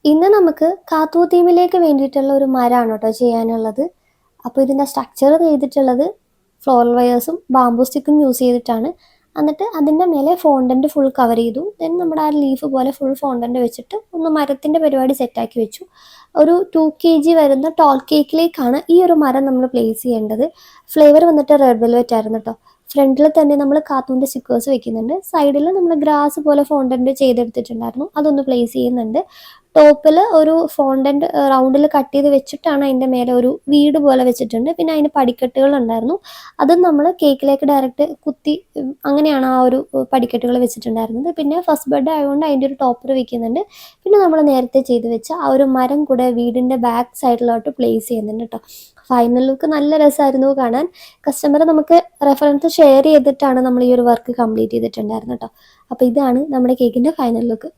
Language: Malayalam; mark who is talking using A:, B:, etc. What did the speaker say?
A: ഇന്ന് നമുക്ക് കാത്തൂ തീമിലേക്ക് വേണ്ടിയിട്ടുള്ള ഒരു മരമാണ് കേട്ടോ ചെയ്യാനുള്ളത്. അപ്പോൾ ഇതിൻ്റെ സ്ട്രക്ചർ ചെയ്തിട്ടുള്ളത് ഫ്ലോറൽ വയേഴ്സും ബാംബൂ സ്റ്റിക്കും യൂസ് ചെയ്തിട്ടാണ്. എന്നിട്ട് അതിൻ്റെ മേലെ ഫോണ്ടൻറ്റ് ഫുൾ കവർ ചെയ്തു. ദെൻ നമ്മുടെ ആ ലീഫ് പോലെ ഫുൾ ഫോണ്ടൻറ്റ് വെച്ചിട്ട് ഒന്ന് മരത്തിൻ്റെ പരിപാടി സെറ്റാക്കി വെച്ചു. ഒരു 2 kg വരുന്ന ടോൾ കേക്കിലേക്കാണ് ഈ ഒരു മരം നമ്മൾ പ്ലേസ് ചെയ്യേണ്ടത്. ഫ്ലേവർ വന്നിട്ട് റെഡ് വെൽവെറ്റ് ആയിരുന്നു കേട്ടോ. ഫ്രണ്ടിൽ തന്നെ നമ്മൾ കാത്തൂൻ്റെ സ്റ്റിക്കേഴ്സ് വെക്കുന്നുണ്ട്. സൈഡിൽ നമ്മൾ ഗ്രാസ് പോലെ ഫോണ്ടൻറ്റ് ചെയ്തെടുത്തിട്ടുണ്ടായിരുന്നു, അതൊന്ന് പ്ലേസ് ചെയ്യുന്നുണ്ട്. ടോപ്പിൽ ഒരു ഫോണ്ടൻറ്റ് റൗണ്ടിൽ കട്ട് ചെയ്ത് വെച്ചിട്ടാണ് അതിൻ്റെ മേലെ ഒരു വീട് പോലെ വെച്ചിട്ടുണ്ട്. പിന്നെ അതിന് പടിക്കെട്ടുകൾ ഉണ്ടായിരുന്നു, അതും നമ്മൾ കേക്കിലേക്ക് ഡയറക്റ്റ് കുത്തി അങ്ങനെയാണ് ആ ഒരു പടിക്കെട്ടുകൾ വെച്ചിട്ടുണ്ടായിരുന്നത്. പിന്നെ ഫസ്റ്റ് ബെഡ് ആയതുകൊണ്ട് അതിൻ്റെ ഒരു ടോപ്പർ വെക്കുന്നുണ്ട്. പിന്നെ നമ്മൾ നേരത്തെ ചെയ്ത് വെച്ച ആ ഒരു മരം കൂടെ വീടിൻ്റെ ബാക്ക് സൈഡിലോട്ട് പ്ലേസ് ചെയ്യുന്നുണ്ട് കേട്ടോ. ഫൈനൽ ലുക്ക് നല്ല രസമായിരുന്നു കാണാൻ. കസ്റ്റമർ നമുക്ക് റെഫറൻസ് ഷെയർ ചെയ്തിട്ടാണ് നമ്മൾ ഈ ഒരു വർക്ക് കംപ്ലീറ്റ് ചെയ്തിട്ടുണ്ടായിരുന്നത് കേട്ടോ. അപ്പോൾ ഇതാണ് നമ്മുടെ കേക്കിൻ്റെ ഫൈനൽ ലുക്ക്.